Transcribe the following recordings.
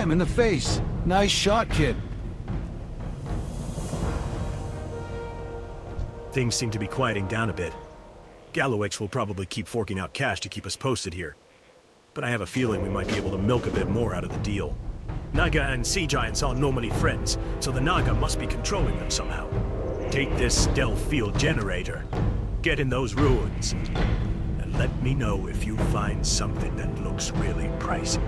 Bam! In the face! Nice shot, kid. Things seem to be quieting down a bit. Gallowix will probably keep forking out cash to keep us posted here. But I have a feeling we might be able to milk a bit more out of the deal. Naga and Sea Giants aren't normally friends, so the Naga must be controlling them somehow. Take this stealth field generator, get in those ruins, and let me know if you find something that looks really pricey.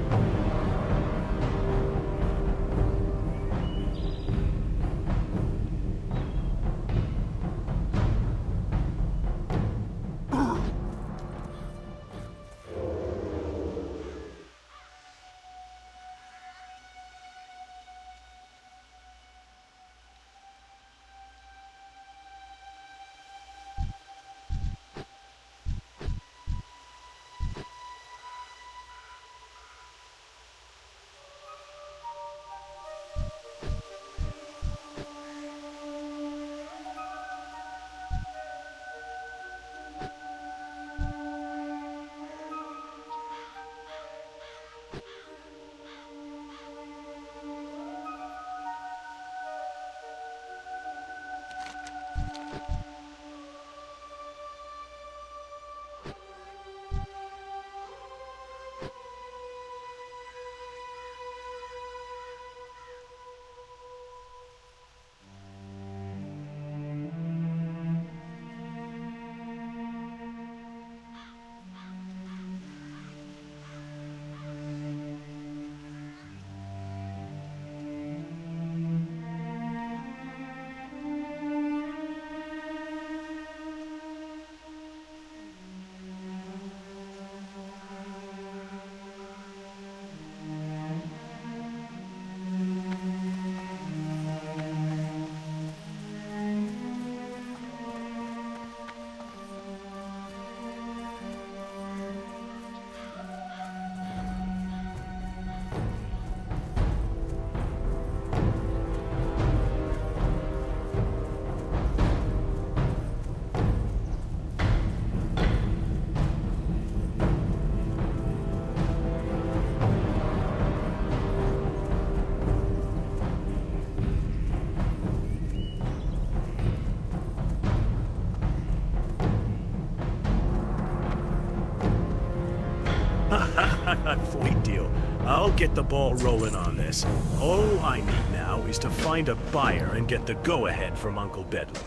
Sweet deal. I'll get the ball rolling on this. All I need now is to find a buyer and get the go-ahead from Uncle Bedlam.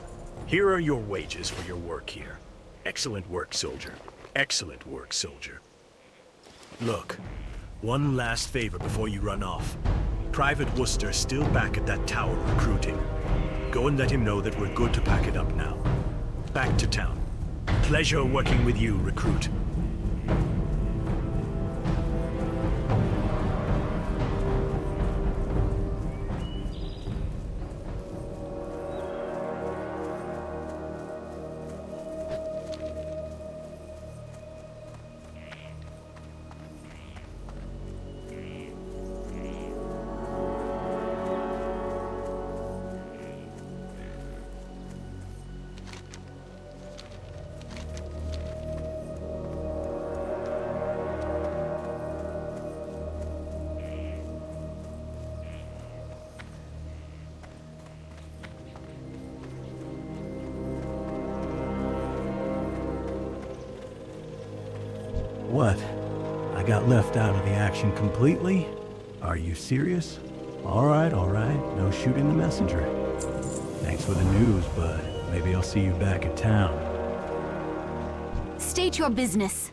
Here are your wages for your work here. Excellent work, soldier. Excellent work, soldier. Look, one last favor before you run off. Private Worcester's still back at that tower recruiting. Go and let him know that we're good to pack it up now. Back to town. Pleasure working with you, recruit. What? I got left out of the action completely? Are you serious? All right, no shooting the messenger. Thanks for the news, bud. Maybe I'll see you back in town. State your business.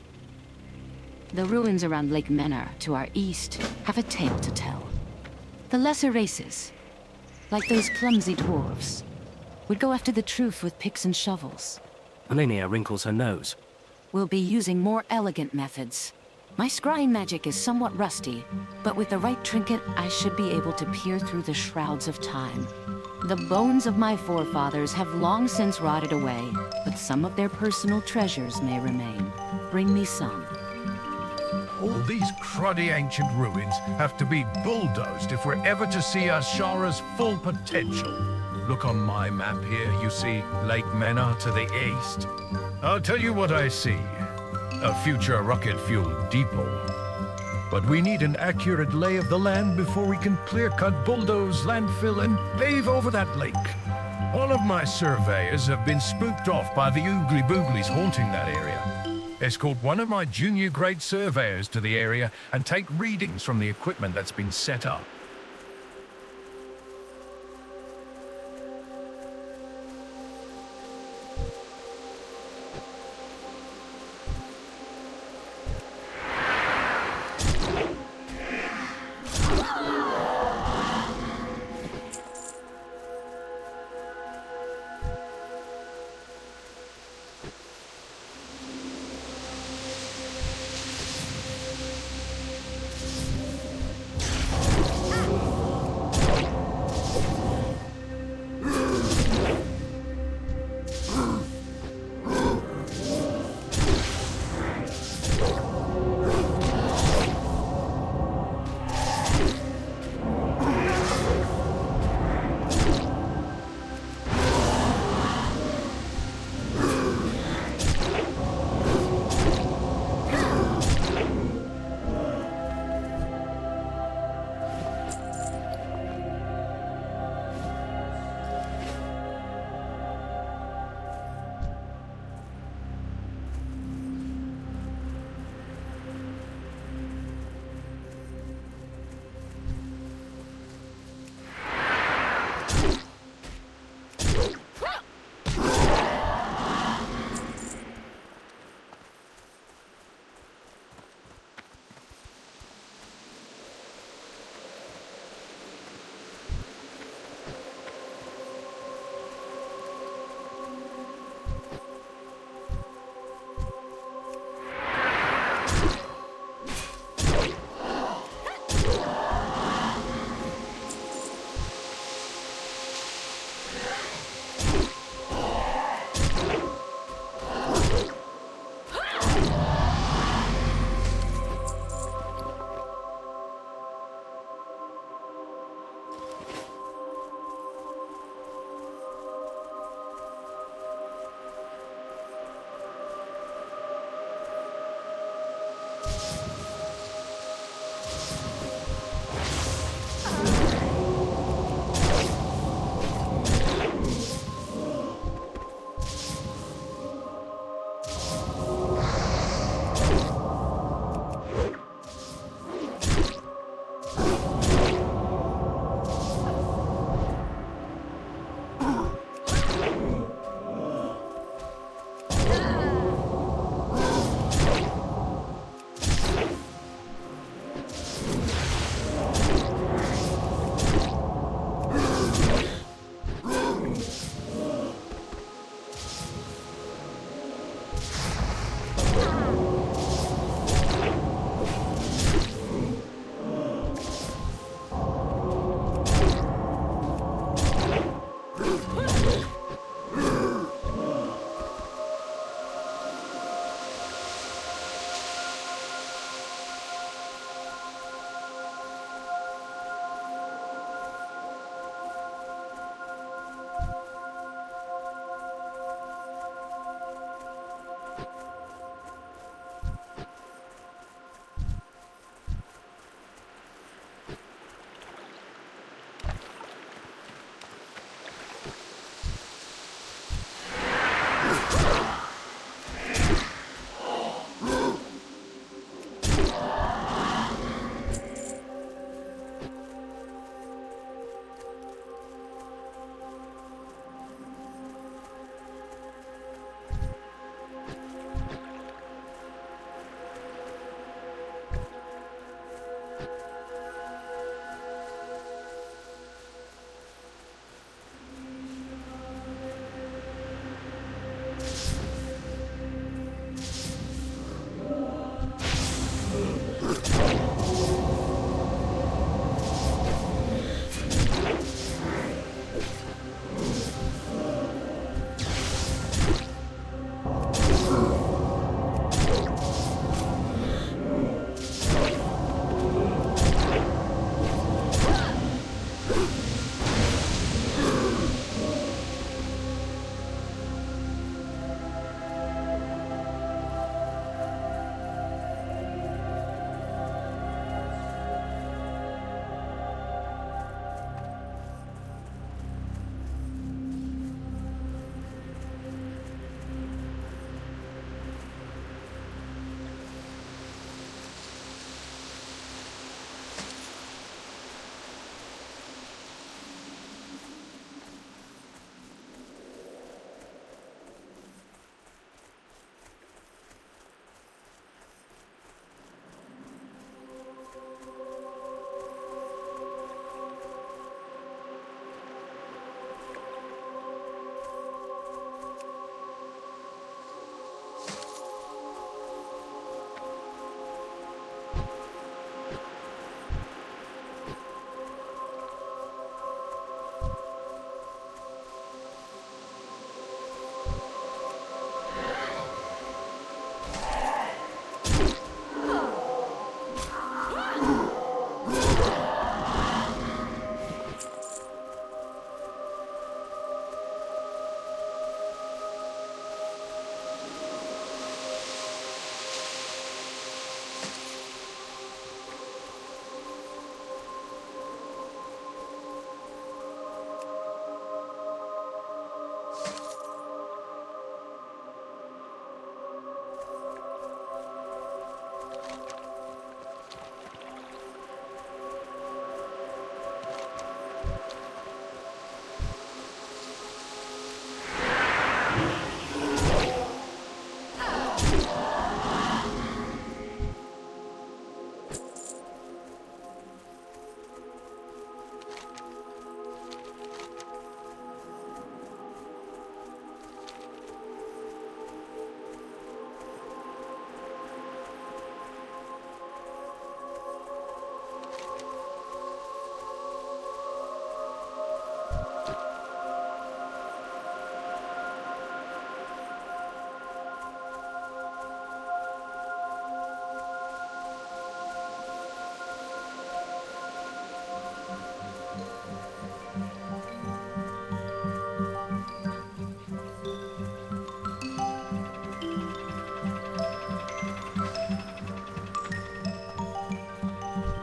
The ruins around Lake Menor, to our east, have a tale to tell. The lesser races, like those clumsy dwarves, would go after the truth with picks and shovels. Linnea wrinkles her nose. We'll be using more elegant methods. My scrying magic is somewhat rusty, but with the right trinket, I should be able to peer through the shrouds of time. The bones of my forefathers have long since rotted away, but some of their personal treasures may remain. Bring me some. All these cruddy ancient ruins have to be bulldozed if we're ever to see Azshara's full potential. Look on my map here, you see Lake Menor to the east. I'll tell you what I see. A future rocket-fueled depot. But we need an accurate lay of the land before we can clear-cut, bulldoze, landfill, and pave over that lake. All of my surveyors have been spooked off by the oogly-booglies haunting that area. Escort one of my junior-grade surveyors to the area and take readings from the equipment that's been set up.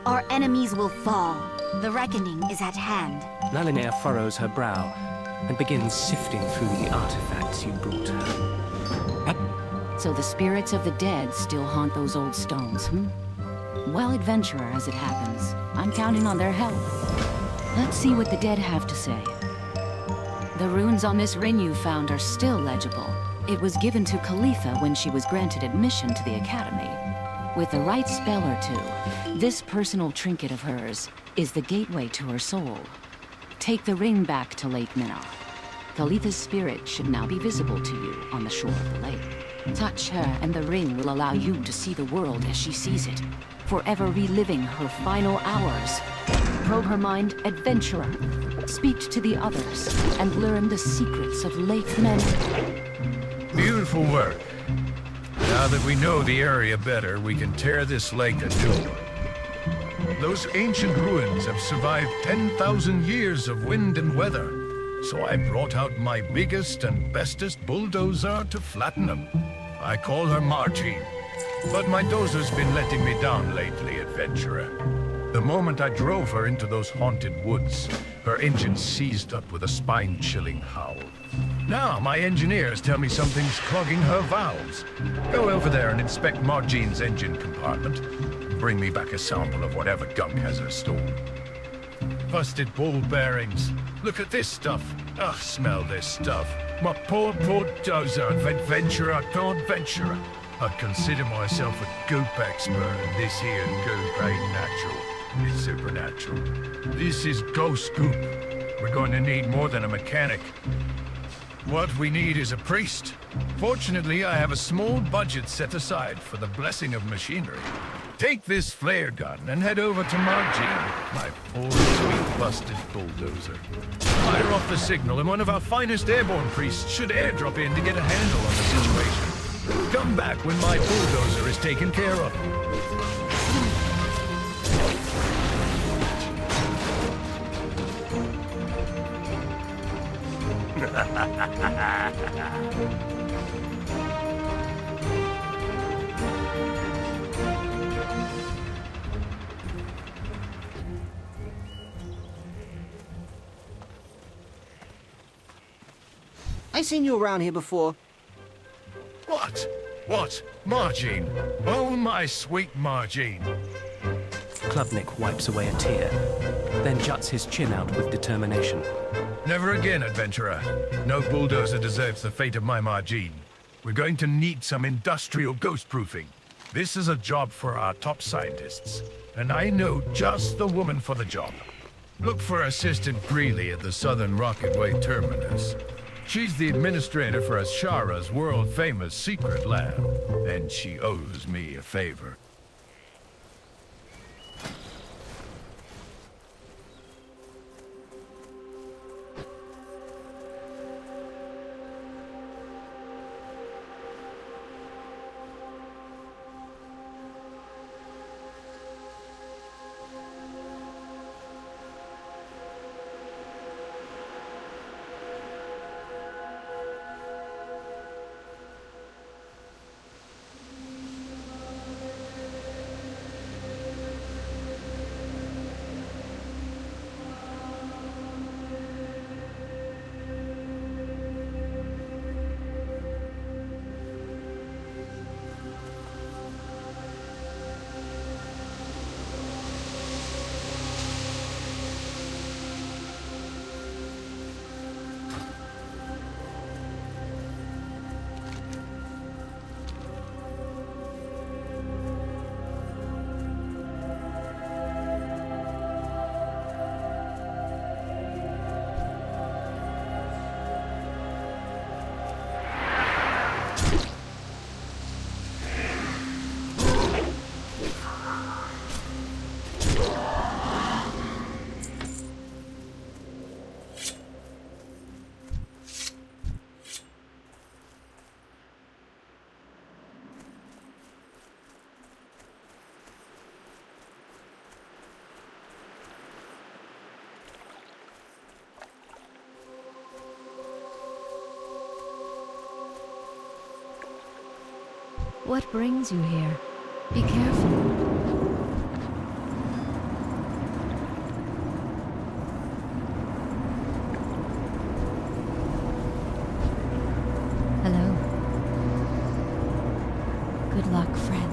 Our enemies will fall. The reckoning is at hand. Lalinea furrows her brow and begins sifting through the artifacts you brought her. So the spirits of the dead still haunt those old stones, hmm? Well, adventurer, as it happens, I'm counting on their help. Let's see what the dead have to say. The runes on this ring you found are still legible. It was given to Khalifa when she was granted admission to the academy. With the right spell or two, this personal trinket of hers is the gateway to her soul. Take the ring back to Lake Minna. Khalifa's spirit should now be visible to you on the shore of the lake. Touch her, and the ring will allow you to see the world as she sees it, forever reliving her final hours. Probe her mind, adventurer. Speak to the others, and learn the secrets of Lake Minna. Beautiful work. Now that we know the area better, we can tear this lake anew. Those ancient ruins have survived 10,000 years of wind and weather, so I brought out my biggest and bestest bulldozer to flatten them. I call her Margie, but my dozer's been letting me down lately, adventurer. The moment I drove her into those haunted woods, her engine seized up with a spine-chilling howl. Now my engineers tell me something's clogging her valves. Go over there and inspect Margine's engine compartment. Bring me back a sample of whatever gunk has her stolen. Busted ball bearings. Look at this stuff. Ugh, smell this stuff. My poor dozer, adventurer, adventurer. I'd consider myself a goop expert, and this here goop ain't natural. It's supernatural. This is ghost goop. We're going to need more than a mechanic. What we need is a priest. Fortunately, I have a small budget set aside for the blessing of machinery. Take this flare gun and head over to Margine, my poor, sweet, busted bulldozer. Fire off the signal, and one of our finest airborne priests should airdrop in to get a handle on the situation. Come back when my bulldozer is taken care of. I seen you around here before. What? What? Margine? Oh, my sweet Margine. Klubnik wipes away a tear, then juts his chin out with determination. Never again, adventurer. No bulldozer deserves the fate of my Margine. We're going to need some industrial ghost-proofing. This is a job for our top scientists, and I know just the woman for the job. Look for Assistant Greeley at the Southern Rocketway Terminus. She's the administrator for Ashara's world-famous secret lab, and she owes me a favor. What brings you here? Be careful. Hello. Good luck, friend.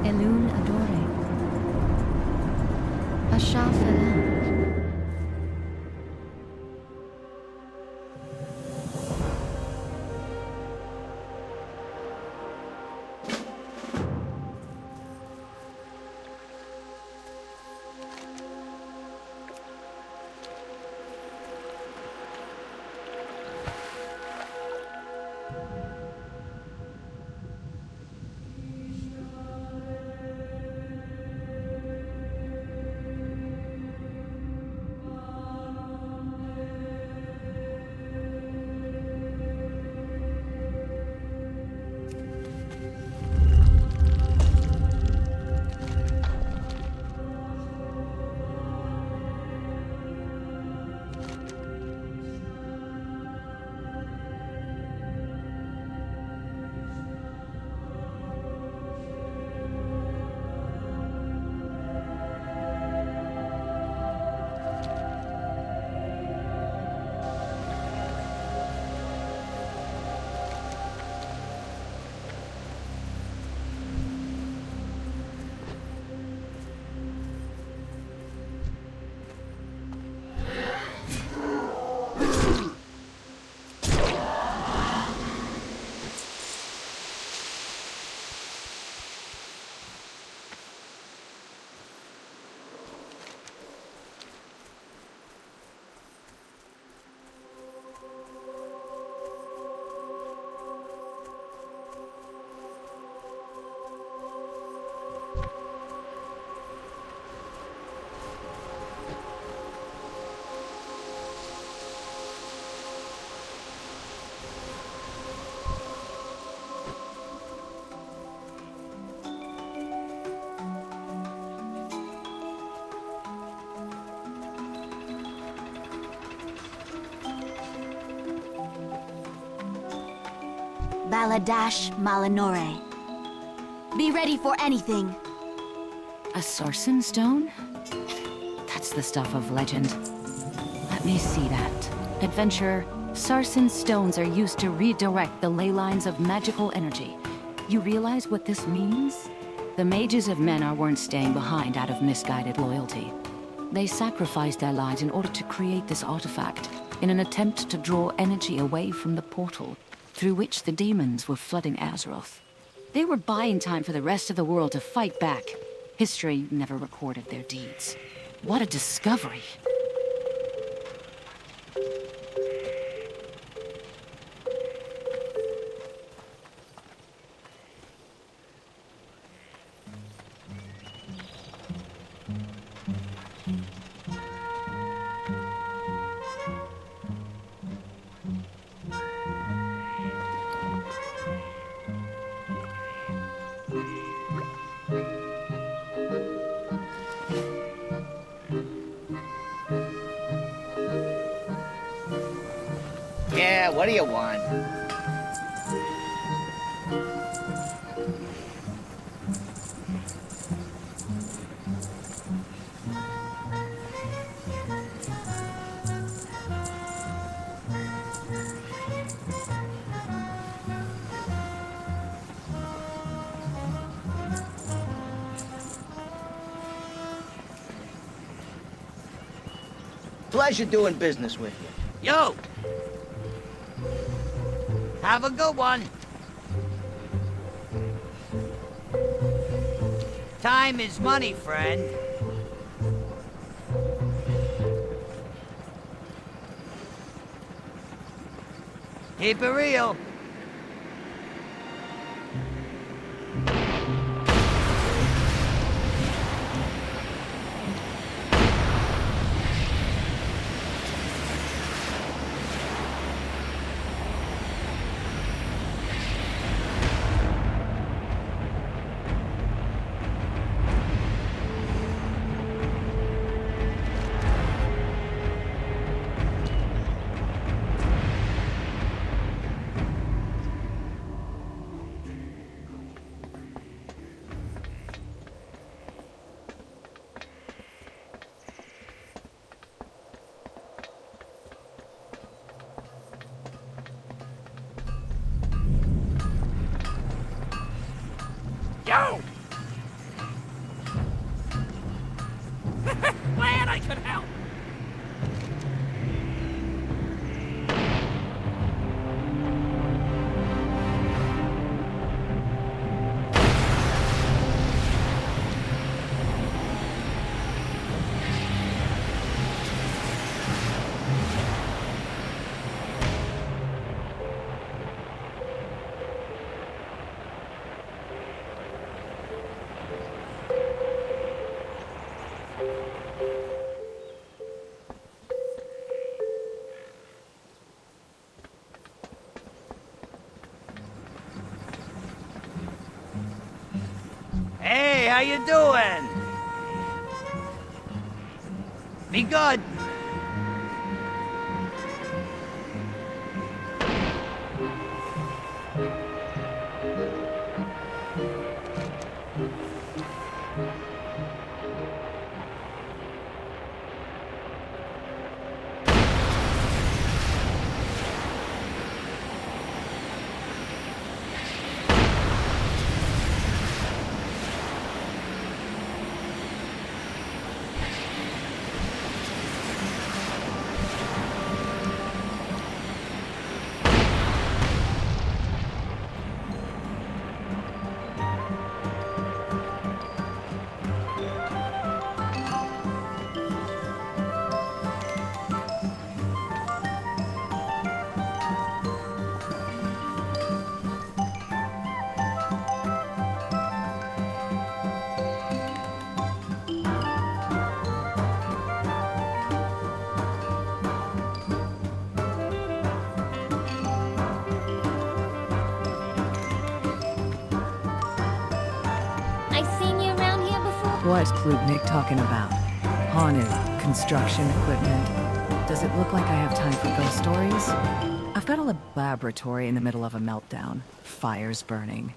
Elune Adore. Ashafalam. Baladash Malinore. Be ready for anything. A Sarsen stone? That's the stuff of legend. Let me see that. Adventurer, Sarsen stones are used to redirect the ley lines of magical energy. You realize what this means? The mages of Menar weren't staying behind out of misguided loyalty. They sacrificed their lives in order to create this artifact, in an attempt to draw energy away from the portal through which the demons were flooding Azeroth. They were buying time for the rest of the world to fight back. History never recorded their deeds. What a discovery! Yeah, what do you want? Pleasure doing business with you. Yo! Have a good one. Time is money, friend. Keep it real. No! Glad I could help! Hey, how you doing? Be good. What's Klubnik talking about? Haunted construction equipment. Does it look like I have time for ghost stories? I've got a laboratory in the middle of a meltdown. Fires burning.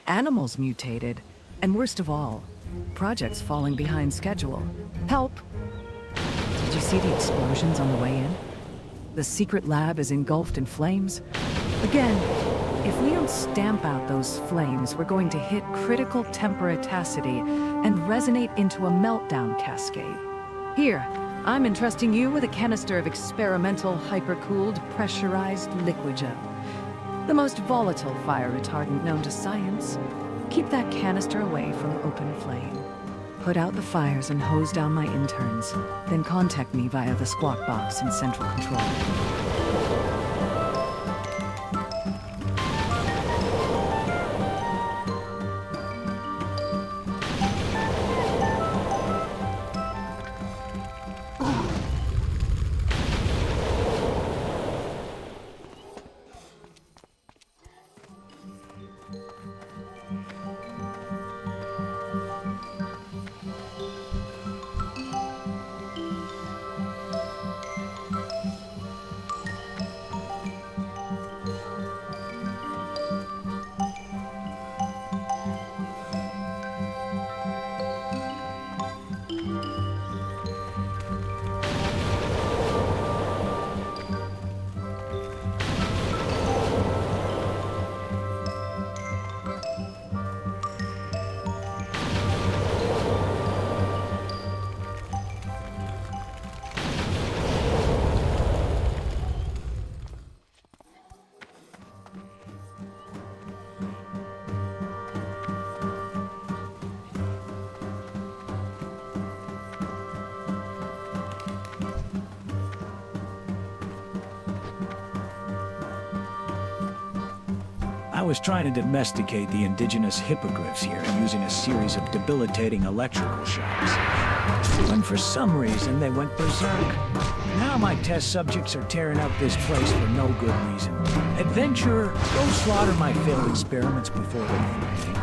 Animals mutated. And worst of all, projects falling behind schedule. Help! Did you see the explosions on the way in? The secret lab is engulfed in flames. Again, if we don't stamp out those flames, we're going to hit critical temperatacity and resonate into a meltdown cascade. Here, I'm entrusting you with a canister of experimental hypercooled pressurized liquid gel. The most volatile fire retardant known to science. Keep that canister away from open flame. Put out the fires and hose down my interns. Then contact me via the squawk box in central control. I was trying to domesticate the indigenous hippogriffs here using a series of debilitating electrical shocks. When for some reason they went berserk. Now my test subjects are tearing up this place for no good reason. Adventurer, go slaughter my failed experiments before they find me.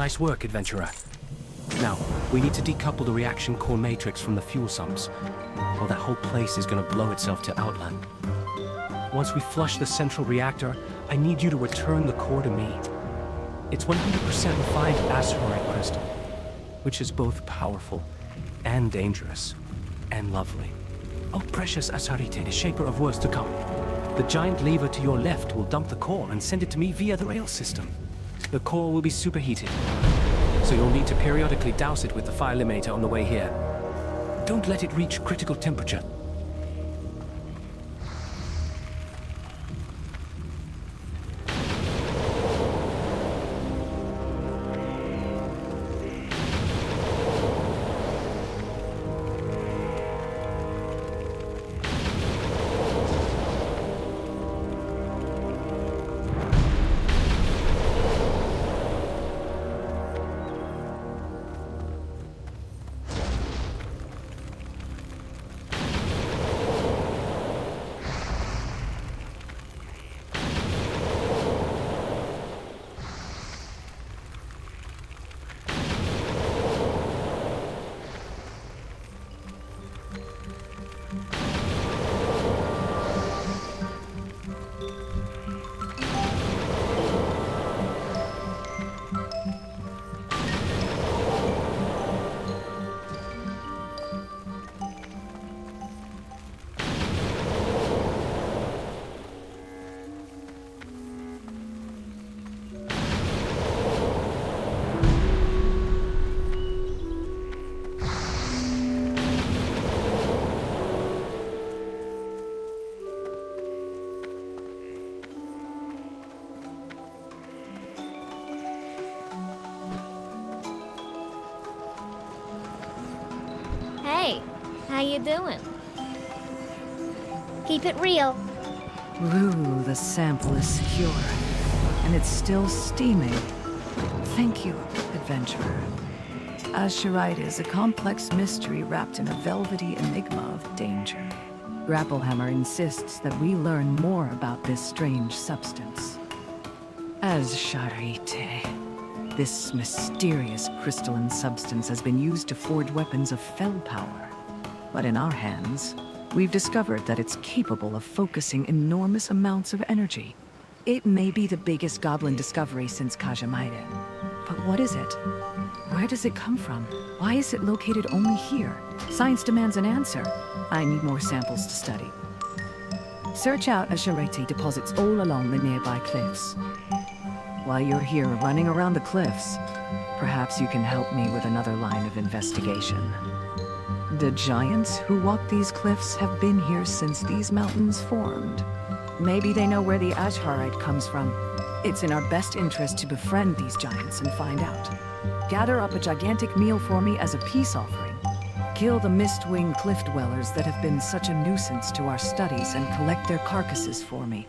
Nice work, adventurer. Now, we need to decouple the reaction core matrix from the fuel sumps, or that whole place is gonna blow itself to outland. Once we flush the central reactor, I need you to return the core to me. It's 100% refined asteroid crystal, which is both powerful and dangerous and lovely. Oh, precious Asarite, the shaper of worlds to come. The giant lever to your left will dump the core and send it to me via the rail system. The core will be superheated, so you'll need to periodically douse it with the fire eliminator on the way here. Don't let it reach critical temperature. Hey, how you doing? Keep it real. Ooh, the sample is secure. And it's still steaming. Thank you, adventurer. Azurite is a complex mystery wrapped in a velvety enigma of danger. Grapplehammer insists that we learn more about this strange substance. Azurite. This mysterious crystalline substance has been used to forge weapons of fell power. But in our hands, we've discovered that it's capable of focusing enormous amounts of energy. It may be the biggest goblin discovery since Kajamaide. But what is it? Where does it come from? Why is it located only here? Science demands an answer. I need more samples to study. Search out Azurite deposits all along the nearby cliffs. While you're here running around the cliffs, perhaps you can help me with another line of investigation. The giants who walk these cliffs have been here since these mountains formed. Maybe they know where the Azurite comes from. It's in our best interest to befriend these giants and find out. Gather up a gigantic meal for me as a peace offering. Kill the Mistwing cliff dwellers that have been such a nuisance to our studies and collect their carcasses for me.